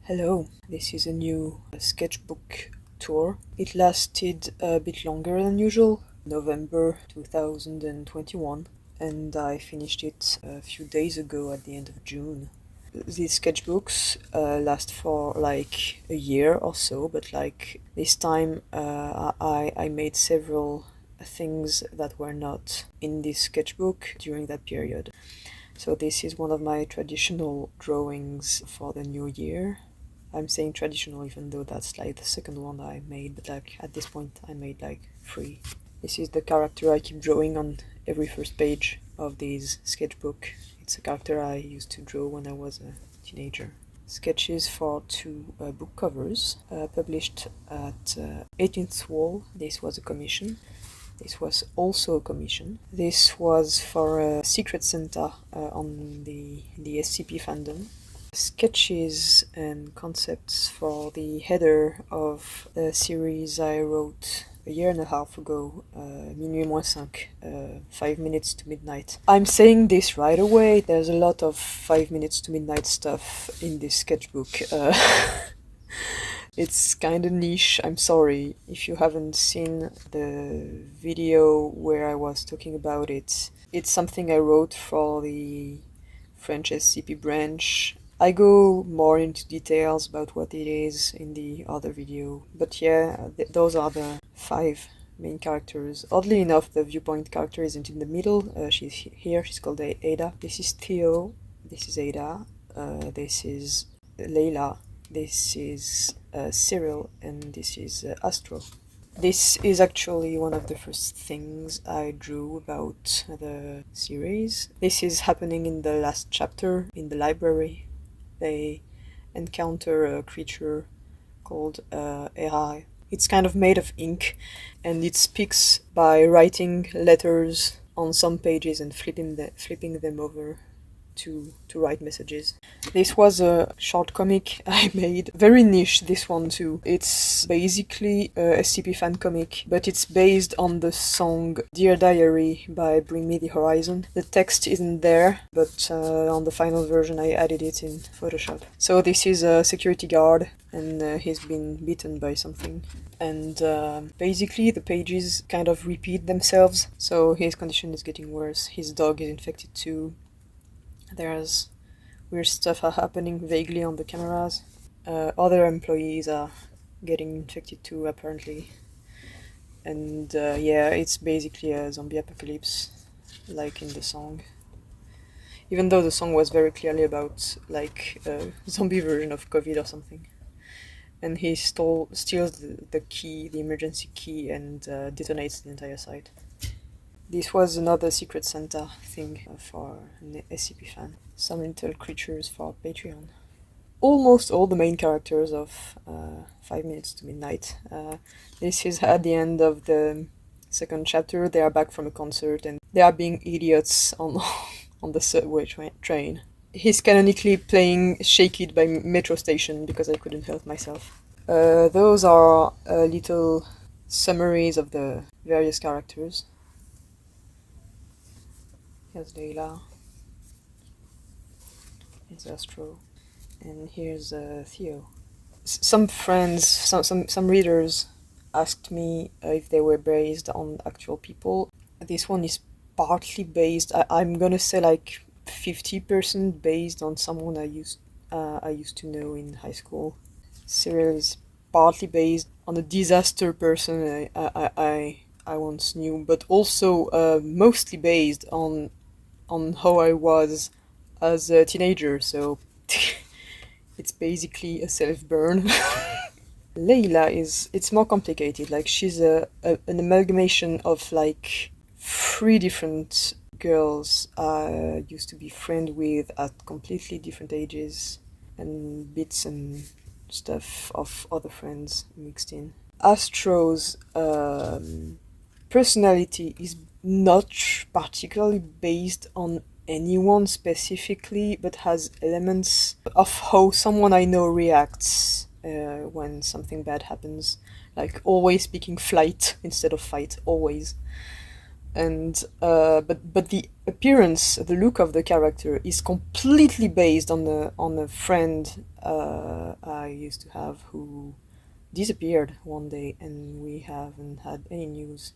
Hello, this is a new sketchbook tour. It lasted a bit longer than usual, November 2021, and I finished it a few days ago at the end of June. These sketchbooks last for like a year or so, but like this time I made several things that were not in this sketchbook during that period. So this is one of my traditional drawings for the new year. I'm saying traditional even though that's like the second one I made, but like at this point I made like three. This is the character I keep drawing on every first page of this sketchbook. It's a character I used to draw when I was a teenager. Sketches for two book covers, published at 18th Wall. This was a commission. This was also a commission. This was for a Secret Santa on the SCP fandom. Sketches and concepts for the header of a series I wrote a year and a half ago, Minuit moins 5, 5 minutes to midnight. I'm saying this right away, there's a lot of 5 minutes to midnight stuff in this sketchbook. It's kinda niche, I'm sorry if you haven't seen the video where I was talking about it. It's something I wrote for the French SCP branch. I go more into details about what it is in the other video, but yeah, those are the 5 main characters. Oddly enough, the viewpoint character isn't in the middle. She's here, she's called Ada. This is Theo, this is Ada, this is Layla, this is Cyril, and this is Astro. This is actually one of the first things I drew about the series. This is happening in the last chapter in the library. They encounter a creature called Erai. It's kind of made of ink, and it speaks by writing letters on some pages and flipping them over to write messages. This was a short comic I made, very niche this one too. It's basically a SCP fan comic, but it's based on the song Dear Diary by Bring Me the Horizon. The text isn't there, but on the final version I added it in Photoshop. So this is a security guard, and he's been bitten by something. And basically the pages kind of repeat themselves, so his condition is getting worse. His dog is infected too. There's weird stuff happening vaguely on the cameras. Other employees are getting infected too, apparently. And yeah, it's basically a zombie apocalypse, like in the song. Even though the song was very clearly about, like, a zombie version of COVID or something. And he steals the key, the emergency key, and detonates the entire site. This was another Secret Santa thing for an SCP fan. Some little creatures for Patreon. Almost all the main characters of 5 minutes to midnight. This is at the end of the second chapter. They are back from a concert and they are being idiots on the subway train. He's canonically playing Shake It by Metro Station because I couldn't help myself. Those are little summaries of the various characters. Here's Layla, here's Astro, and here's Theo. Some friends, some readers asked me if they were based on actual people. This one is partly based, I'm gonna say like 50% based on someone I used to know in high school. Cyril is partly based on a disaster person I once knew, but also mostly based on how I was as a teenager, so it's basically a self-burn. Layla it's more complicated, like she's an amalgamation of like 3 different girls I used to be friends with at completely different ages, and bits and stuff of other friends mixed in. Astro's personality is not particularly based on anyone specifically, but has elements of how someone I know reacts when something bad happens. Like always speaking flight instead of fight, always. but the appearance, the look of the character is completely based on a friend I used to have who disappeared one day, and we haven't had any news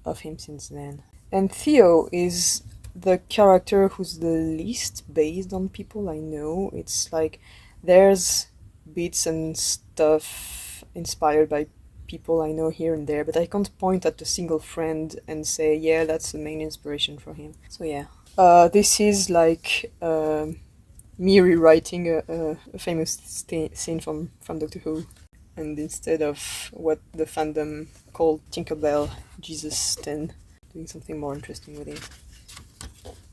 of him since then. And Theo is the character who's the least based on people I know. It's like there's bits and stuff inspired by people I know here and there, but I can't point at a single friend and say, yeah, that's the main inspiration for him. So yeah. This is like me rewriting a famous scene from Doctor Who, and instead of what the fandom called Tinkerbell Jesus 10, doing something more interesting with it.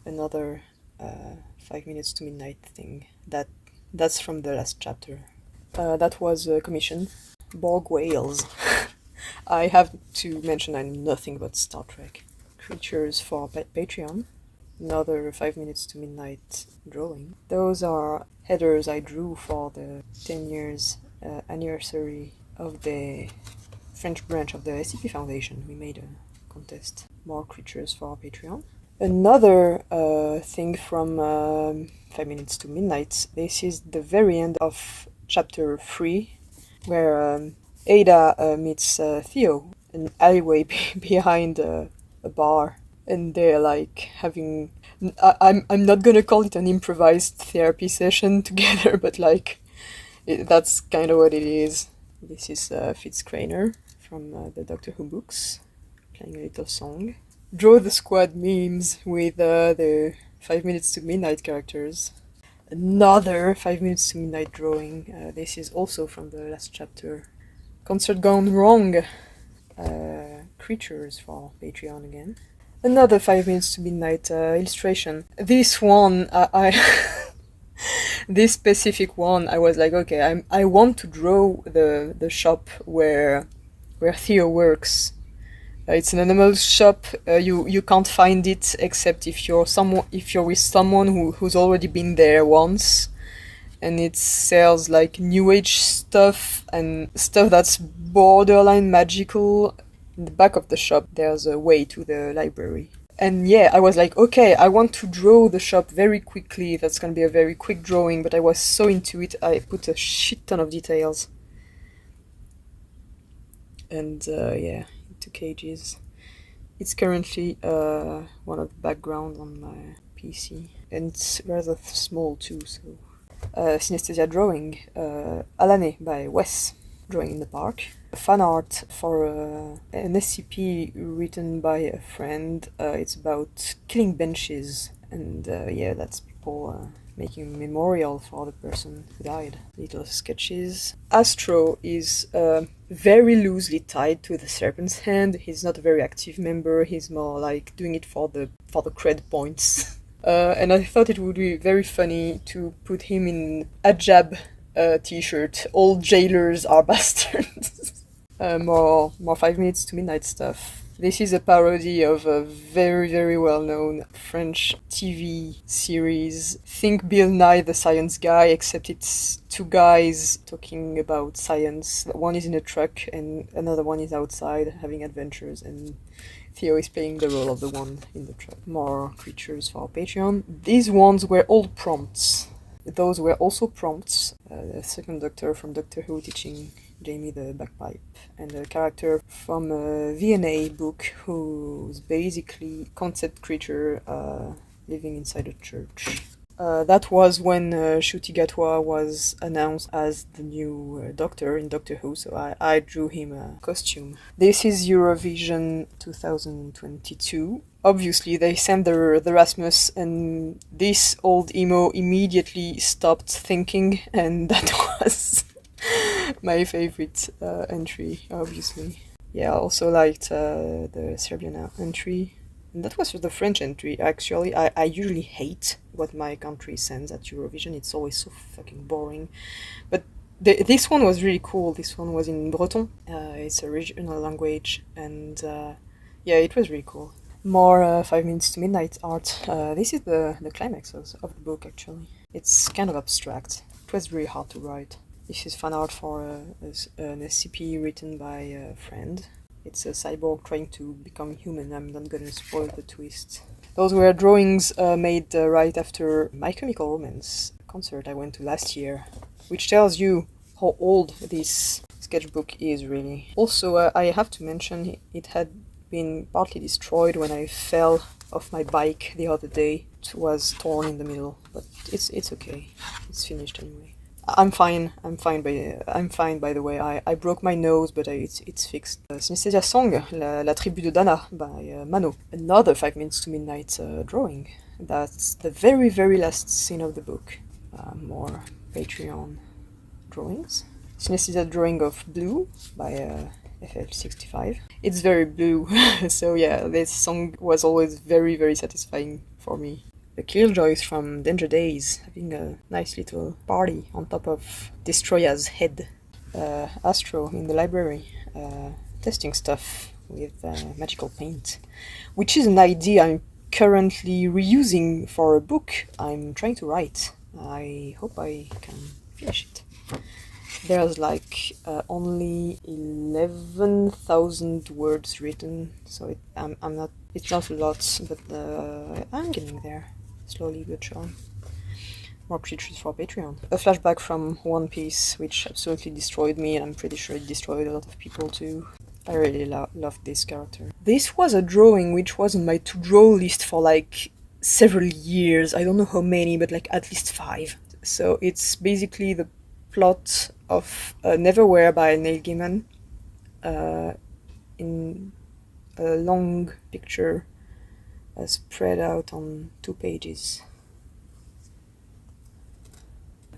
Another 5 minutes to midnight thing. That's from the last chapter. That was a commission. Borg whales. I have to mention I know nothing about Star Trek. Creatures for Patreon. Another 5 minutes to midnight drawing. Those are headers I drew for the 10 years anniversary of the French branch of the SCP Foundation. We made a contest. More creatures for Patreon. Another thing from 5 minutes to midnight. This is the very end of chapter 3, where Ada meets Theo in an alleyway behind a bar, and they're like having. I'm not gonna call it an improvised therapy session together, but like that's kind of what it is. This is Fitz Craner from the Doctor Who books, playing a little song. Draw the squad memes with the 5 minutes to midnight characters. Another 5 minutes to midnight drawing. This is also from the last chapter. Concert gone wrong. Creatures for Patreon again. Another 5 minutes to midnight illustration. This one, this specific one, I was like, okay, I want to draw the shop where Theo works. It's an animal shop. You can't find it except if you're with someone who's already been there once, and it sells like new age stuff and stuff that's borderline magical. In the back of the shop, there's a way to the library. And yeah, I was like, okay, I want to draw the shop very quickly. That's gonna be a very quick drawing, but I was so into it, I put a shit ton of details. And yeah, it took ages. It's currently one of the backgrounds on my PC, and it's rather small too, so... Synesthesia drawing, Alane by Wes, drawing in the park. Fan art for an SCP written by a friend. It's about killing benches, and yeah, that's people making a memorial for the person who died. Little sketches. Astro is very loosely tied to the Serpent's Hand. He's not a very active member. He's more like doing it for the cred points. And I thought it would be very funny to put him in a Jab t-shirt. All jailers are bastards. More 5 minutes to midnight stuff. This is a parody of a very, very well-known French TV series. Think Bill Nye the Science Guy, except it's two guys talking about science. One is in a truck and another one is outside having adventures, and Theo is playing the role of the one in the truck. More creatures for Patreon. These ones were all prompts. Those were also prompts. The second Doctor from Doctor Who teaching Jamie the bagpipe, and a character from a VNA book who's basically concept creature living inside a church. That was when Ncuti Gatwa was announced as the new Doctor in Doctor Who, so I drew him a costume. This is Eurovision 2022. Obviously, they sent the Rasmus, and this old emo immediately stopped thinking, and that was my favorite entry, obviously. Yeah, I also liked the Serbian entry. And that was the French entry, actually. I usually hate what my country sends at Eurovision. It's always so fucking boring. But this one was really cool. This one was in Breton. It's a regional language. And yeah, it was really cool. More 5 minutes to midnight art. This is the climax of the book, actually. It's kind of abstract. It was really hard to write. This is fan art for an SCP written by a friend. It's a cyborg trying to become human. I'm not gonna spoil the twist. Those were drawings made right after My Chemical Romance concert I went to last year, which tells you how old this sketchbook is really. Also, I have to mention it had been partly destroyed when I fell off my bike the other day. It was torn in the middle, but it's okay. It's finished anyway. I'm fine. I'm fine by the way. I broke my nose, but it's fixed. Synesthesia Song, La Tribu de Dana by Mano. Another 5 Minutes to Midnight drawing. That's the very, very last scene of the book. More Patreon drawings. Synesthesia drawing of Blue by FL65. It's very blue, so yeah, this song was always very, very satisfying for me. The Killjoys from Danger Days, having a nice little party on top of Destroya's head. Astro in the library, testing stuff with magical paint, which is an idea I'm currently reusing for a book I'm trying to write. I hope I can finish it. There's like only 11,000 words written, so it's not a lot, but I'm getting there, slowly but surely. More creatures for Patreon. A flashback from One Piece, which absolutely destroyed me, and I'm pretty sure it destroyed a lot of people too. I really loved this character. This was a drawing which was on my to-draw list for like several years. I don't know how many, but like at least 5. So it's basically the plot of Neverwhere by Neil Gaiman in a long picture spread out on 2 pages.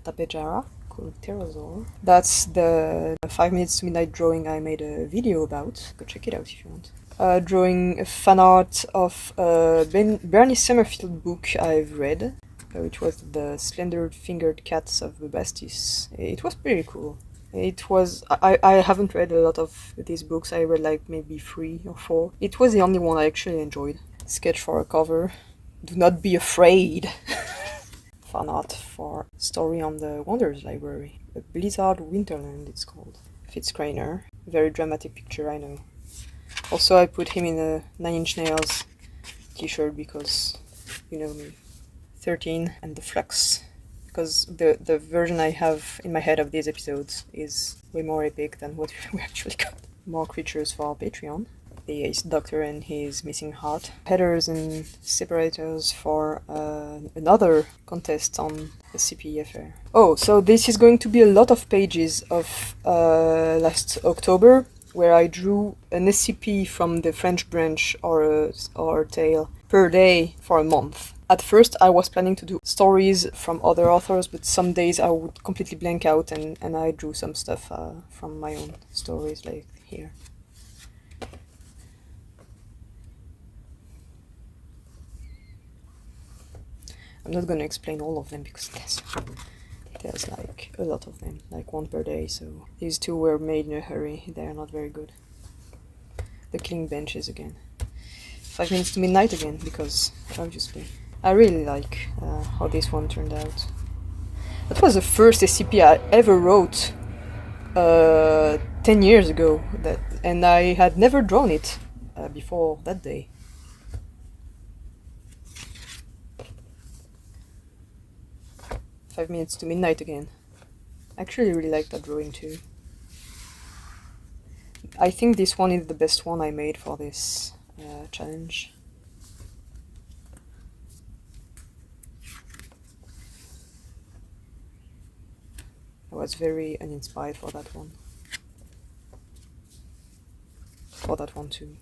Tapejara, called Pterosaur. That's the 5 Minutes to Midnight drawing I made a video about. Go check it out if you want. Drawing a fan art of Bernie Summerfield book I've read, which was The Slender-Fingered Cats of Bubastis. It was pretty cool. It was... I haven't read a lot of these books. I read like maybe 3 or 4. It was the only one I actually enjoyed. Sketch for a cover. Do not be afraid. Fan art for Story on the Wonders Library. A Blizzard Winterland it's called. Fitz Craner. Very dramatic picture, I know. Also I put him in a 9 Inch Nails t-shirt because you know me. 13 and the Flux, because the version I have in my head of these episodes is way more epic than what we actually got. More creatures for Patreon. The Ace Doctor and his missing heart. Headers and separators for another contest on the CP affair. Oh, so this is going to be a lot of pages of last October, where I drew an SCP from the French branch or tale per day for a month. At first I was planning to do stories from other authors, but some days I would completely blank out and I drew some stuff from my own stories, like here. I'm not gonna explain all of them because there's like a lot of them, like 1 per day, so these 2 were made in a hurry, they are not very good. The Killing Benches again. 5 Minutes to Midnight again, because obviously. I really like how this one turned out. That was the first SCP I ever wrote 10 years ago, and I had never drawn it before that day. "5 Minutes to Midnight" again. I actually really like that drawing too. I think this one is the best one I made for this challenge. I was very uninspired for that one. For that one too.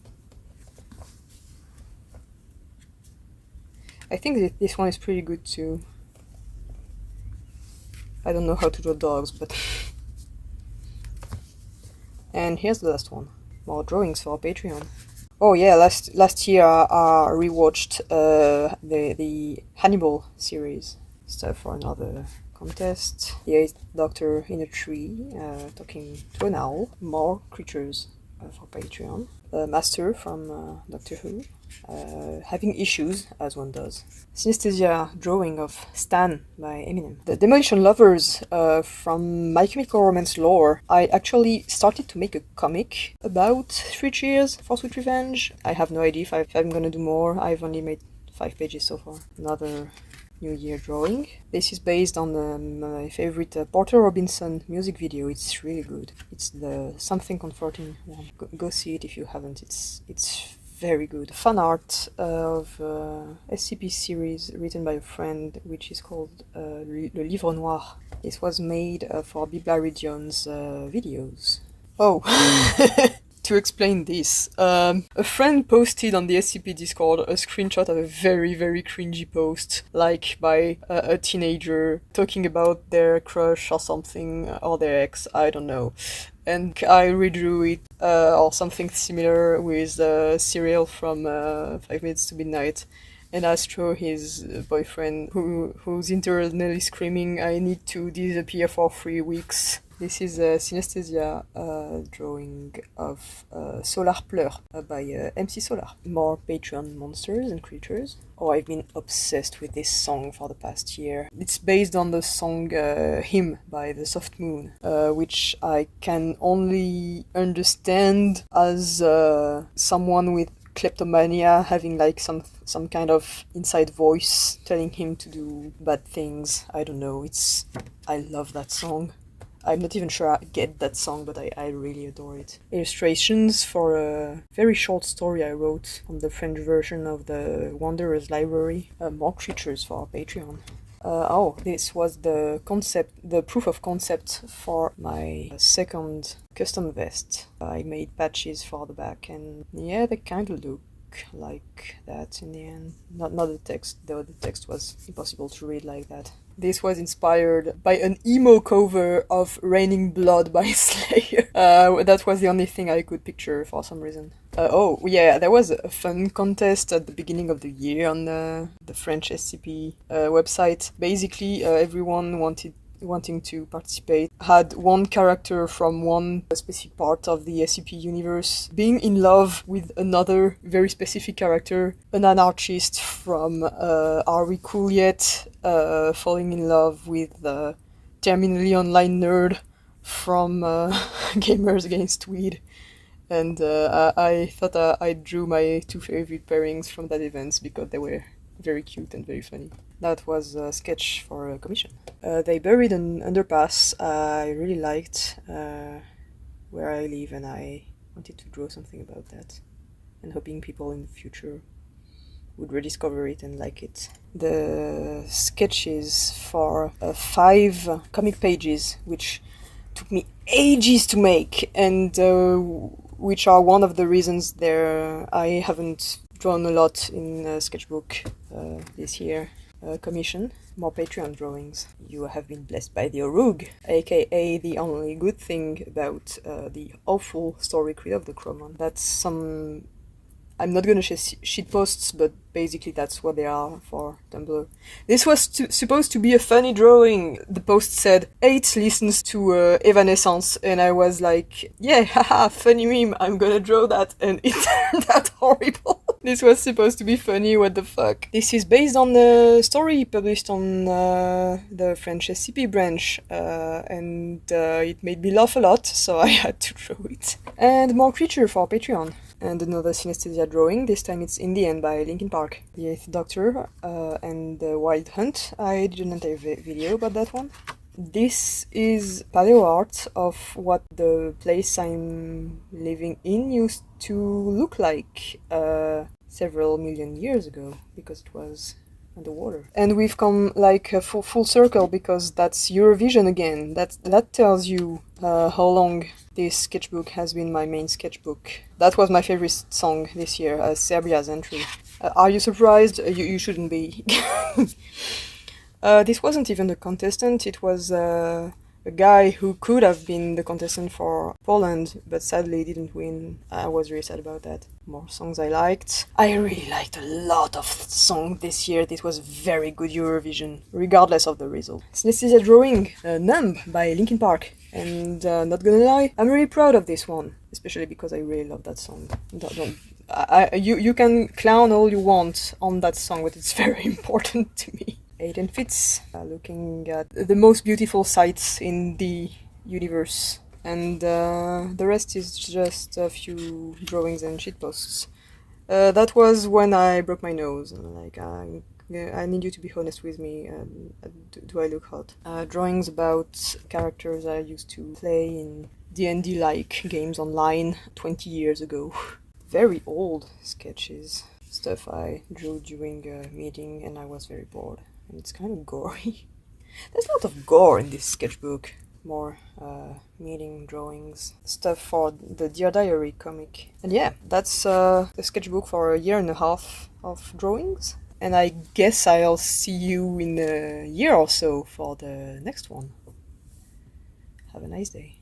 I think this one is pretty good too. I don't know how to draw dogs, but... And here's the last one. More drawings for Patreon. Oh yeah, last year I rewatched the Hannibal series. Stuff for another contest. The Eighth Doctor in a tree, talking to an owl. More creatures for Patreon. Master from Doctor Who. having issues, as one does. Synesthesia drawing of Stan by Eminem. The Demolition Lovers from My Chemical Romance lore. I actually started to make a comic about 3 Cheers for Sweet Revenge. I have no idea if I'm gonna do more. I've only made 5 pages so far. Another New Year drawing. This is based on my favorite Porter Robinson music video. It's really good. It's the Something Comforting one. Go see it if you haven't. It's very good. Fan art of SCP series written by a friend, which is called Le Livre Noir. This was made for Biblarion's videos. Oh, to explain this, a friend posted on the SCP Discord a screenshot of a very, very cringy post, like by a teenager talking about their crush or something, or their ex, I don't know. And I redrew it, or something similar with Serial from 5 Minutes to Midnight, and Astro, his boyfriend, who's internally screaming, "I need to disappear for 3 weeks." This is a Synesthesia drawing of Solar Pleur by MC Solar. More Patreon monsters and creatures. Oh, I've been obsessed with this song for the past year. It's based on the song Hymn by the Soft Moon, which I can only understand as someone with kleptomania having like some kind of inside voice telling him to do bad things. I don't know, I love that song. I'm not even sure I get that song, but I really adore it. Illustrations for a very short story I wrote on the French version of the Wanderer's Library. More creatures for Patreon. This was the proof of concept for my second custom vest. I made patches for the back, and yeah, they kind of look like that in the end. Not the text, though the text was impossible to read like that. This was inspired by an emo cover of Raining Blood by Slayer. That was the only thing I could picture for some reason. There was a fun contest at the beginning of the year on the French SCP website. Basically, everyone wanting to participate had one character from one specific part of the SCP universe being in love with another very specific character, an anarchist from Are We Cool Yet, falling in love with the terminally online nerd from Gamers Against Weed. And I thought I drew my 2 favorite pairings from that event because they were very cute and very funny. That was a sketch for a commission. They buried an underpass I really liked where I live, and I wanted to draw something about that, and hoping people in the future would rediscover it and like it. The sketches for 5 comic pages, which took me ages to make, and which are one of the reasons I haven't drawn a lot in Sketchbook this year. Commission, more Patreon drawings. You have been blessed by the Orug, aka the only good thing about the awful story Creed of the Chromon. That's some... I'm not gonna say shitposts, but basically that's what they are for Tumblr. This was supposed to be a funny drawing. The post said, 8 listens to Evanescence, and I was like, yeah, haha, funny meme, I'm gonna draw that, and it turned out horrible. This was supposed to be funny, what the fuck. This is based on the story published on the French SCP branch, and it made me laugh a lot, so I had to draw it. And more creature for Patreon. And another Synesthesia drawing, this time it's In the End by Linkin Park. The Eighth Doctor and the Wild Hunt. I did an entire video about that one. This is paleo art of what the place I'm living in used to look like several million years ago, because it was underwater. And we've come like a full circle, because that's Eurovision again. That tells you how long this sketchbook has been my main sketchbook. That was my favorite song this year, Serbia's entry. Are you surprised? You shouldn't be. This wasn't even a contestant, it was a guy who could have been the contestant for Poland, but sadly didn't win. I was really sad about that. More songs I liked. I really liked a lot of songs this year. This was very good Eurovision, regardless of the result. So this is a drawing, Numb by Linkin Park. And not gonna lie, I'm really proud of this one, especially because I really love that song. You can clown all you want on that song, but it's very important to me. Aiden Fitz, looking at the most beautiful sights in the universe, and the rest is just a few drawings and shitposts. That was when I broke my nose. Like, I need you to be honest with me. Do I look hot? Drawings about characters I used to play in D&D-like games online 20 years ago. Very old sketches. Stuff I drew during a meeting and I was very bored. And it's kind of gory. There's a lot of gore in this sketchbook. More meeting drawings, stuff for the Dear Diary comic. And yeah, that's a sketchbook for a year and a half of drawings. And I guess I'll see you in a year or so for the next one. Have a nice day.